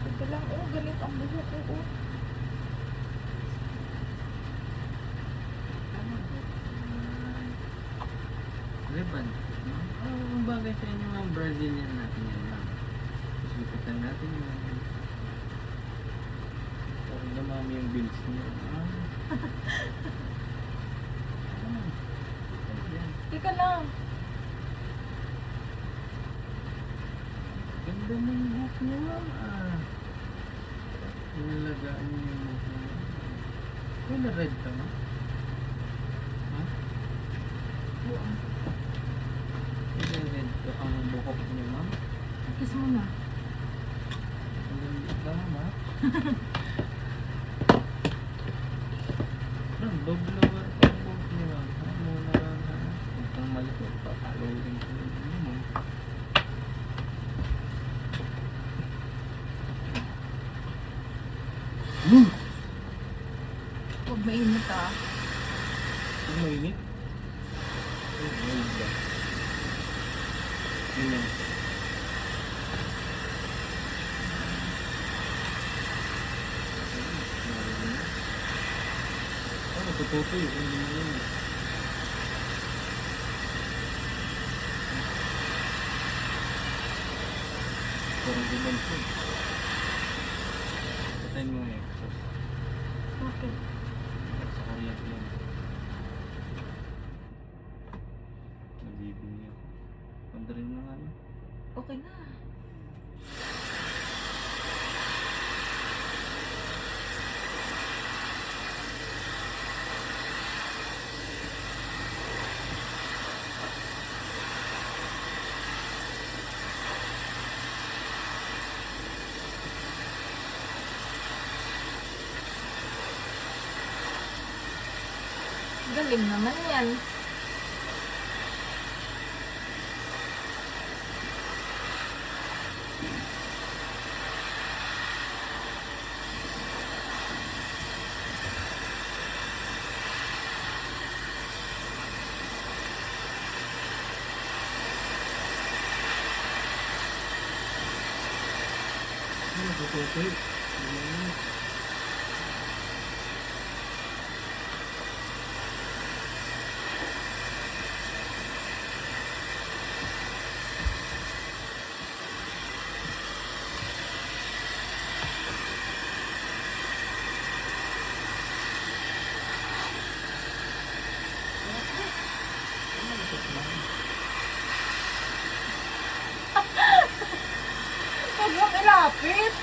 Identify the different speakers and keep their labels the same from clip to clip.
Speaker 1: Ito lang, oh, galit ang buhok ko, oh.
Speaker 2: Ribbon. Ang bagay sa inyo mga Brazilian natin yan lang. Tapos lipitan natin yung parang dumami yung bills niyo.
Speaker 1: Teka lang.
Speaker 2: Ganda na yung buhok niyo, ma'am. Inalagaan niyo yung buhok niyo. Wala red ka, ma'am? Ha?
Speaker 1: Buang.
Speaker 2: Wala red ka ang buhok niyo, ma'am?
Speaker 1: Kiss mo na.
Speaker 2: Ang ganda ka, ma'am? Nag-blower ang buhok niyo, ma'am. Muna lang, ha? Huwag kang malikot. Papalawin ko yung buhok mo.
Speaker 1: Huwag mainit, ah.
Speaker 2: Ang mainit. Ang mainit ba? Ganyan. Ano, tututo yun. Hindi mo yun. Parang gumanto. Patayin mo yung exhaust.
Speaker 1: Okay.
Speaker 2: Sa kuryente yan. Nabibili ako. Pandarin mo nga yun.
Speaker 1: Okay na. Galing naman yan.
Speaker 2: Ano, tututo yun. Hindi mo yun.
Speaker 1: Huwag mo ilapit.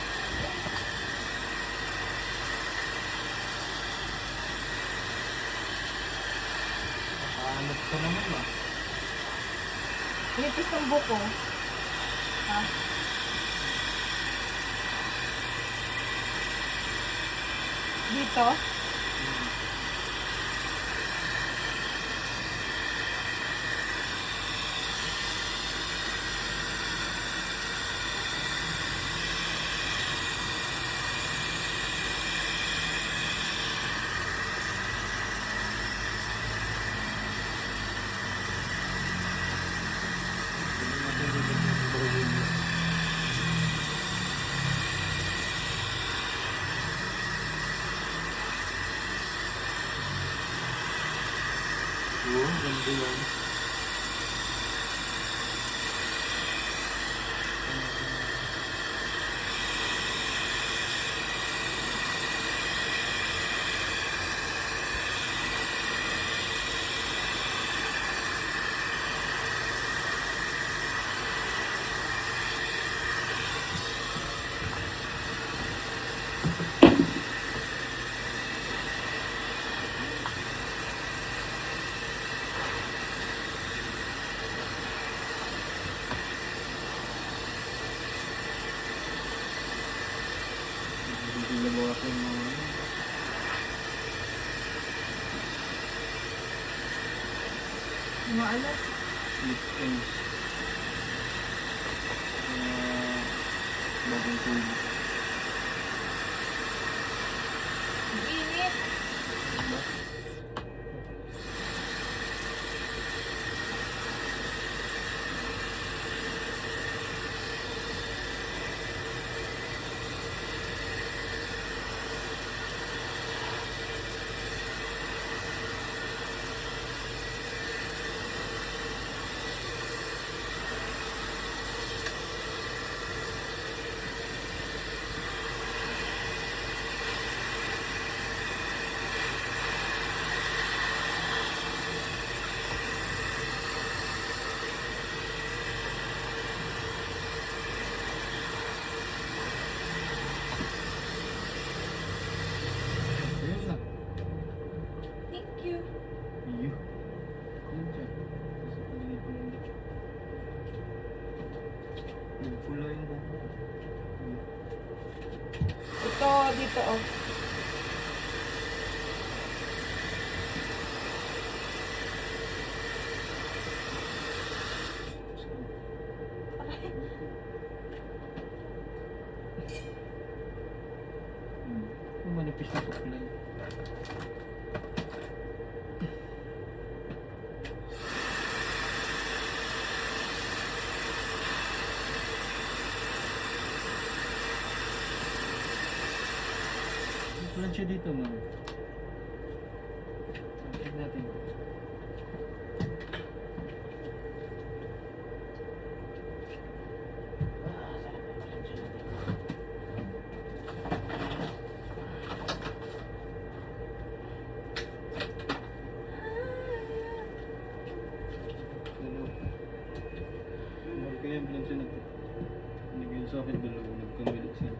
Speaker 2: Hanap ka naman ba?
Speaker 1: Nipis ang buko. Ha? Dito?
Speaker 2: Oo, ganda yan. Hindi na bawa ko yung mga
Speaker 1: Mga ano?
Speaker 2: slip ends. Bagong tubo.
Speaker 1: Ang init.
Speaker 2: Diba? Nagpula yung buko.
Speaker 1: Ito, dito oh.
Speaker 2: Manipis na suklay. Plancha dito, ma'am. Check natin. Kaya yung plancha na ito. Naging sa akin dalawa. Nagkamilit siya.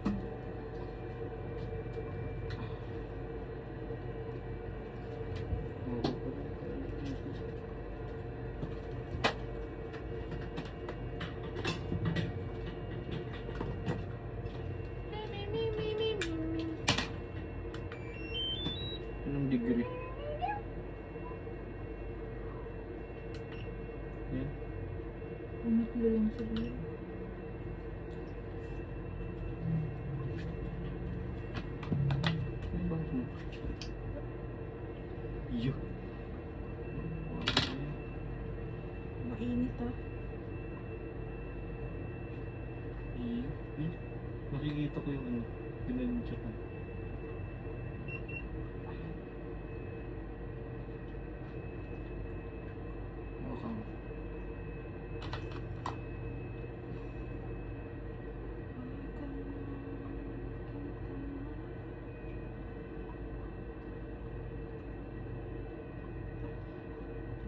Speaker 2: Anong degree? Yan.
Speaker 1: Umat mo lang siguro.
Speaker 2: Ano ba ito? Iyo.
Speaker 1: Mainit ah.
Speaker 2: Iyo. Nakikita ko yung ano. Pinancheck ko.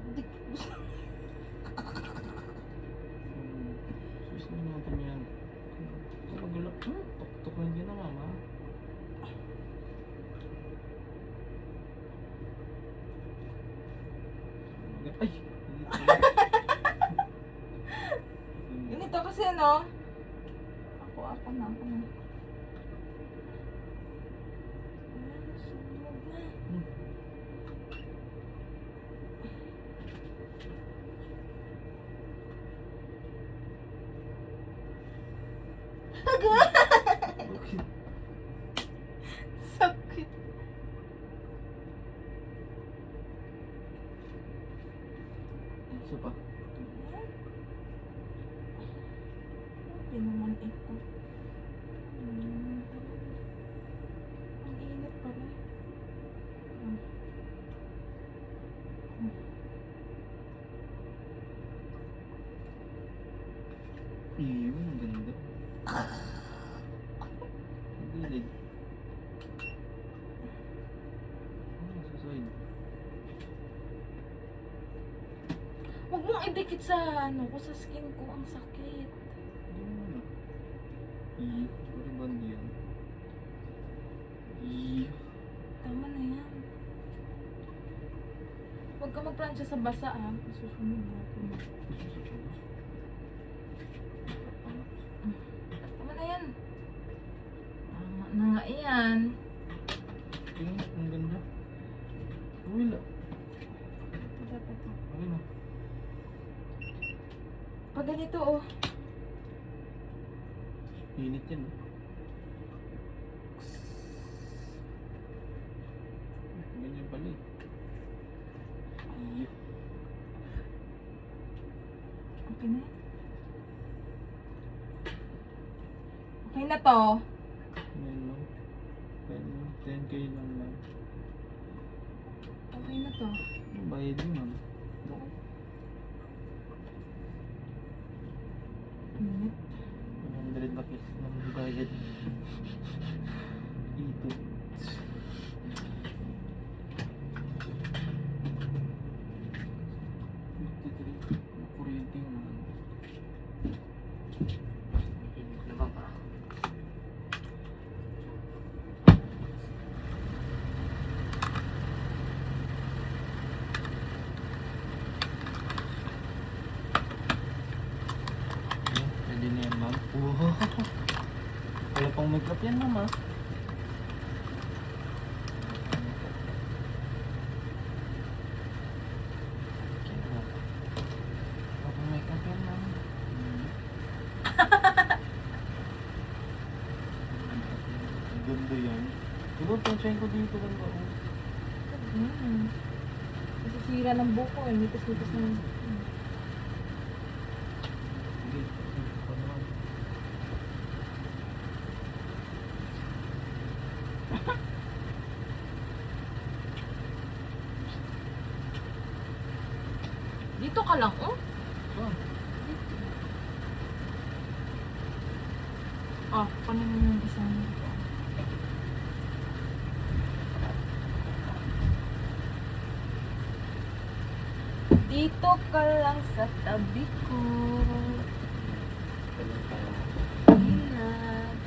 Speaker 2: Okay. Sus na natin yan. Kapag gulap, tok-tok lang din na mama. Ay!
Speaker 1: Ganito kasi ano? Ako na. Sunog na.
Speaker 2: Okay.
Speaker 1: Sakit.
Speaker 2: Isa pa.
Speaker 1: Hindi naman ito. Ang init pala.
Speaker 2: Iyo, ang ganda. Ang gilid. Sa side.
Speaker 1: Huwag mong idikit sa ano ko, sa skin ko. Ang sakit.
Speaker 2: Iyo, puro band yan. Iyo.
Speaker 1: Tama na yan. Huwag ka magplansya sa basa ah. Susunod ako. Tama na yan. Tama na nga yan.
Speaker 2: Iyo, ang ganda. Wala.
Speaker 1: Dapat ito.
Speaker 2: Okay na.
Speaker 1: Pag ganito oh.
Speaker 2: Init yan, oh. Ganyan pala eh. Iyo.
Speaker 1: Okay na yan. Okay na to.
Speaker 2: Ngayon lang. 10K lang lang.
Speaker 1: Okay na to.
Speaker 2: Bayad yun, ma'am.
Speaker 1: Init.
Speaker 2: 100 bakis ng bayad. Ito. Kuryente yung mga. Init naman pa. Pwede na yan, ma'am. ma'am. Wow. Wala pang makeup yan, ma'am, ah. Wala pang makeup yan, ma'am. Ang ganda yan. Diba, pensyahin ko dito lang ba?
Speaker 1: Nasisira ng buko eh. Lipas-lipas ng...
Speaker 2: Sige, ito naman.
Speaker 1: Dito ka lang, oh.
Speaker 2: So,
Speaker 1: Ah, kunin mo yung isa mo. Dito ka lang sa tabi ko. Ingat.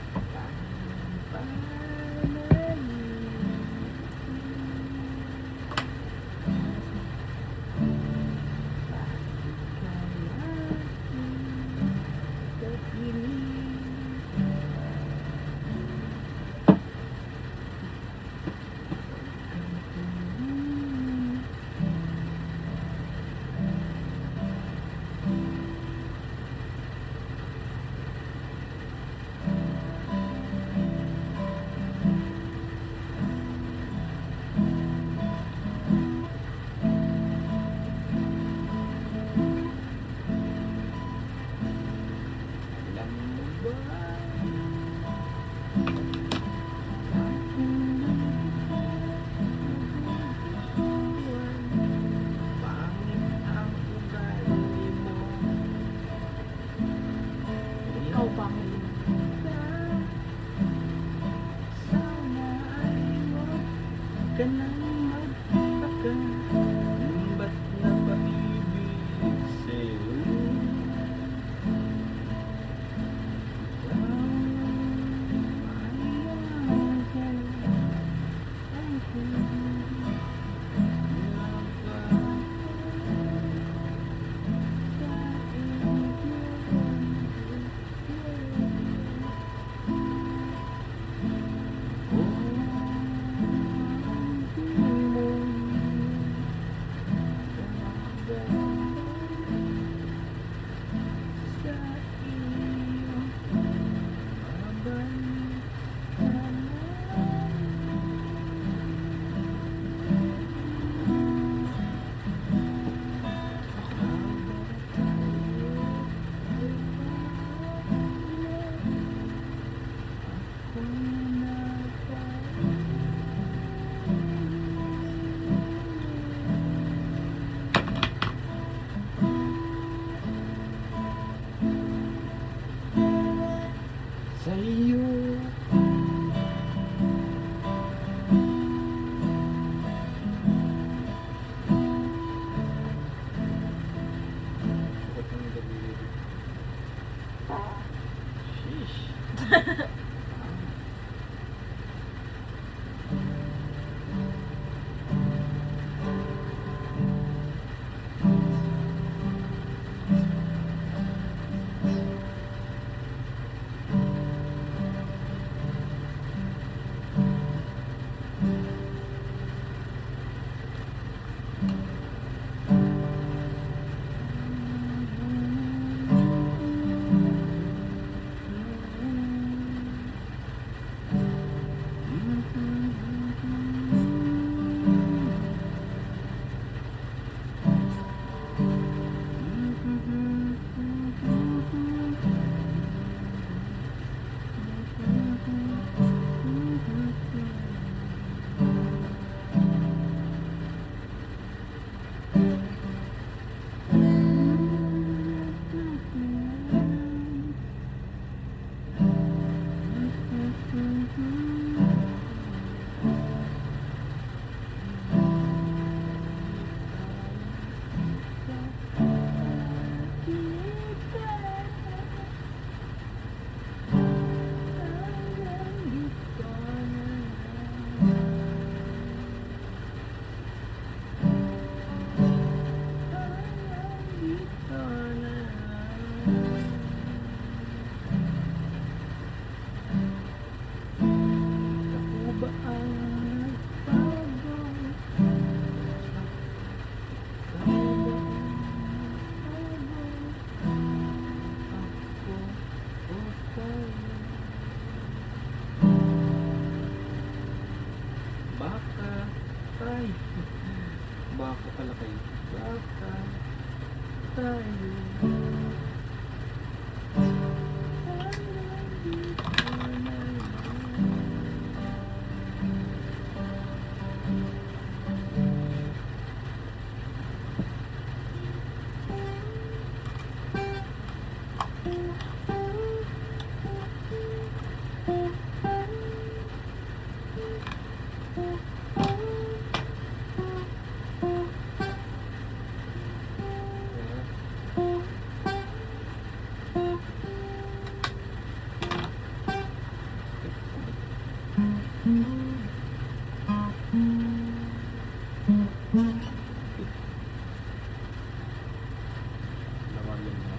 Speaker 2: Lawagin mo.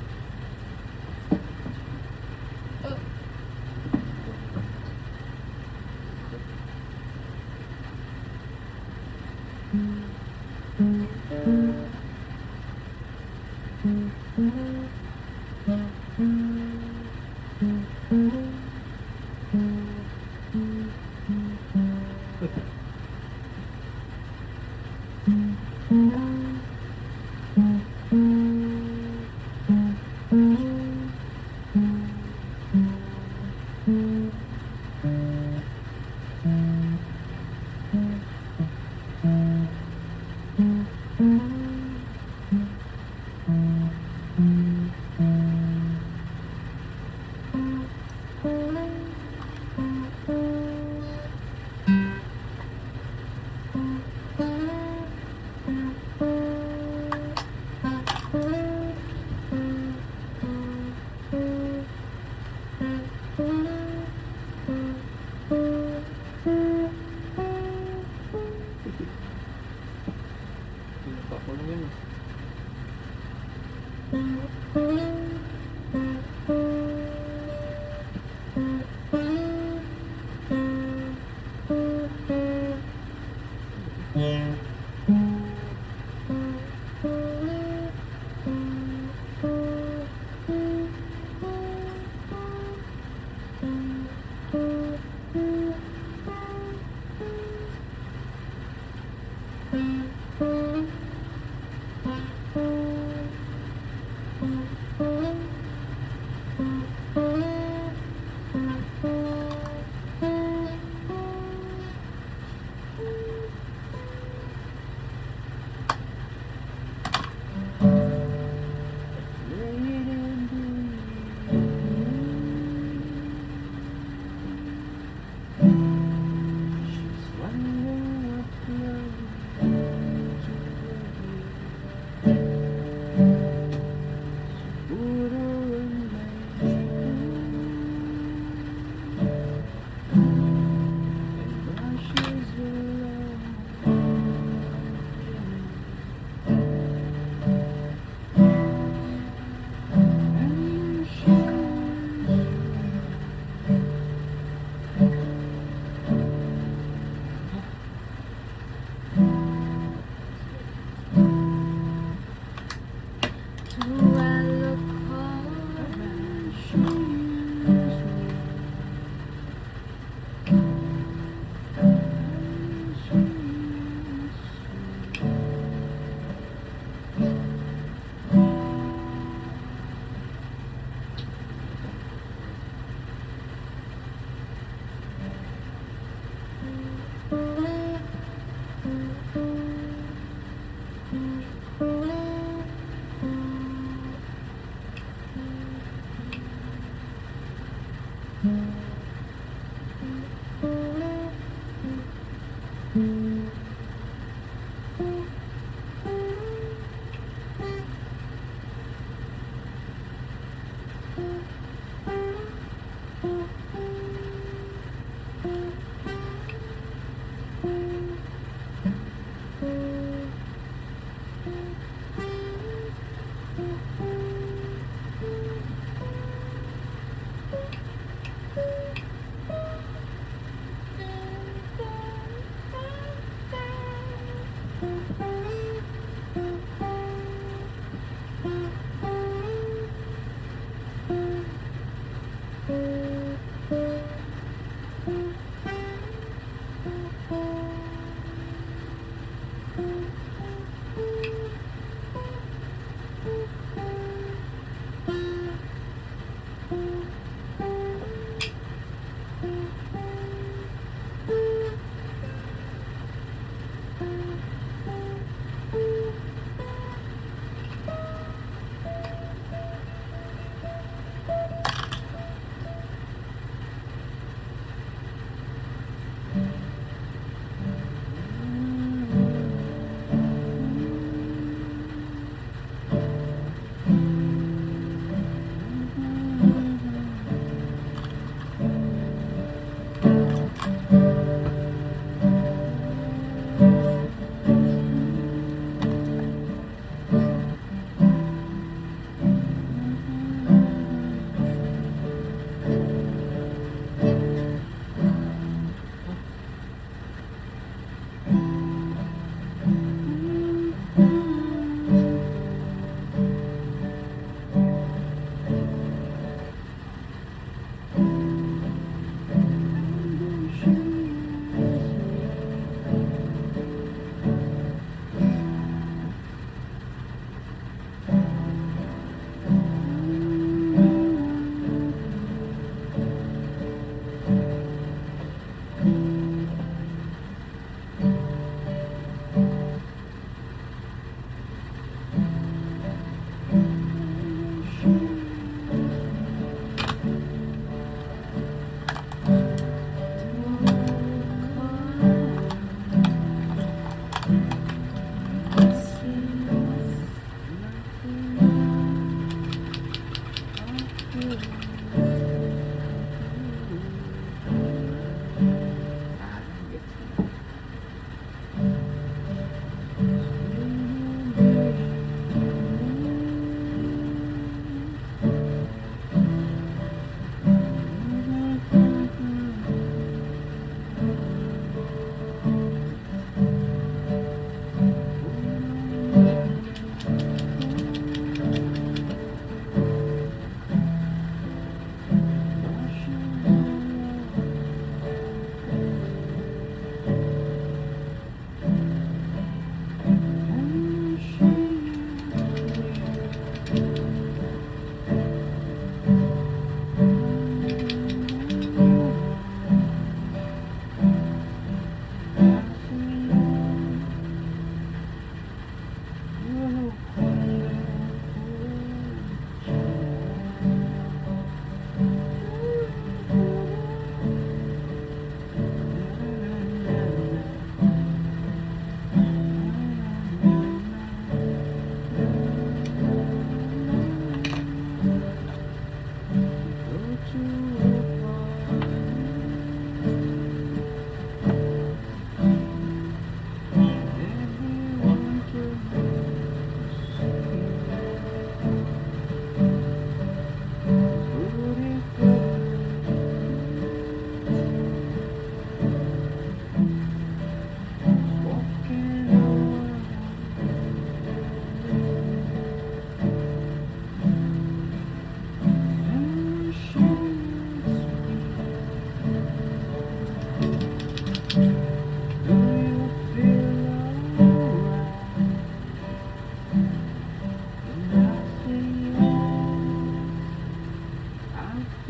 Speaker 2: Pakulong yun.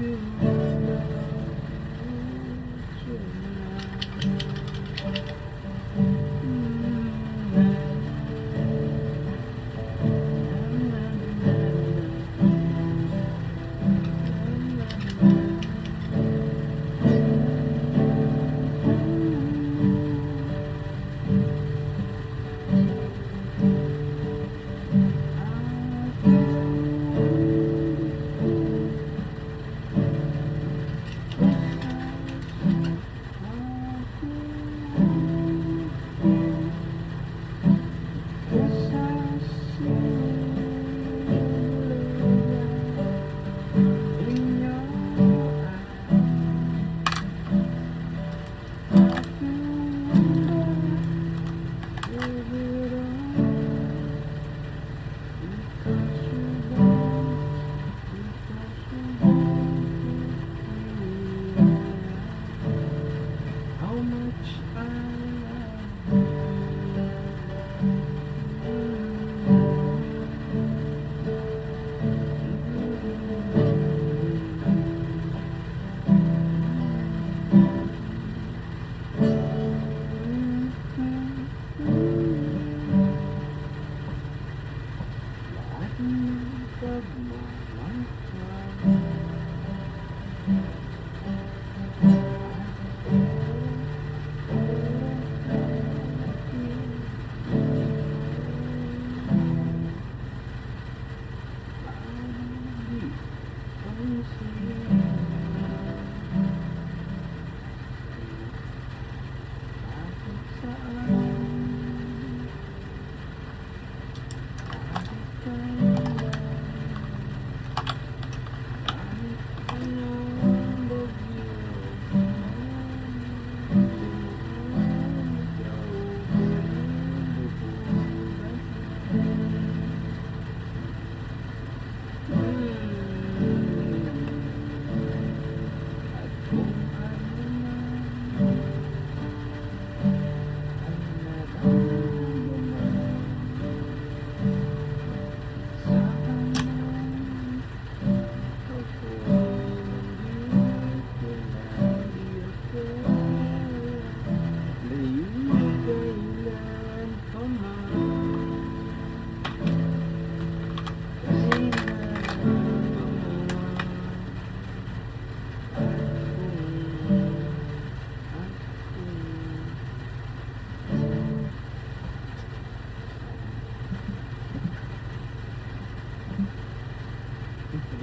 Speaker 2: How much I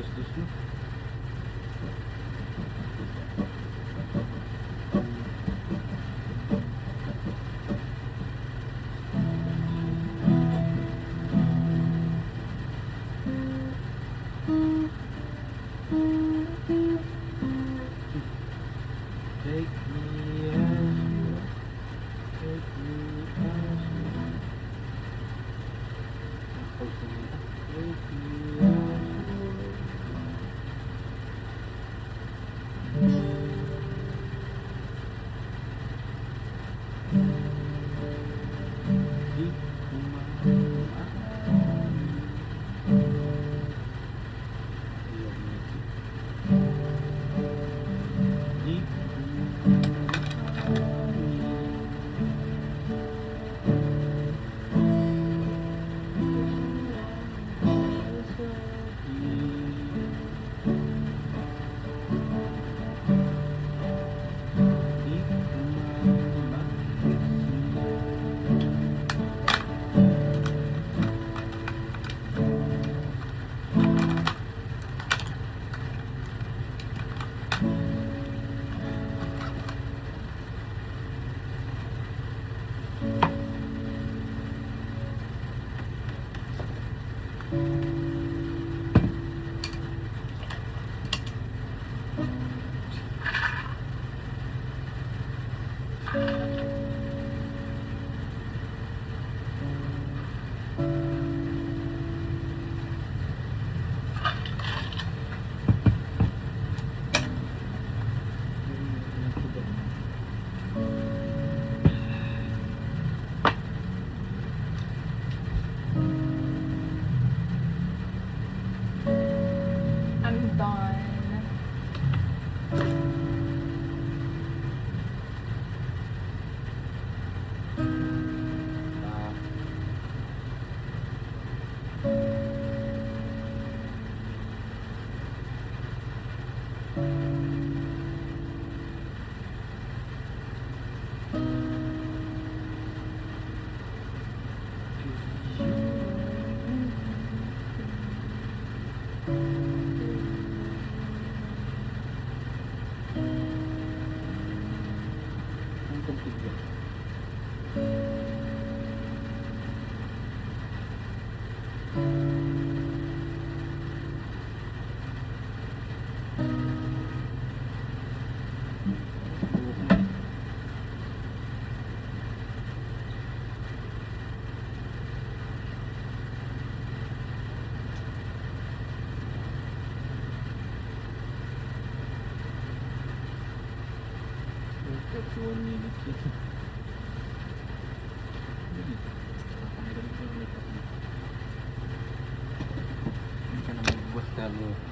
Speaker 2: Gusto mo? Take me as you are. Take me as you are. Take me as you are. Ang configure. That's 1 minute. Hindi ka na magbuwas talo.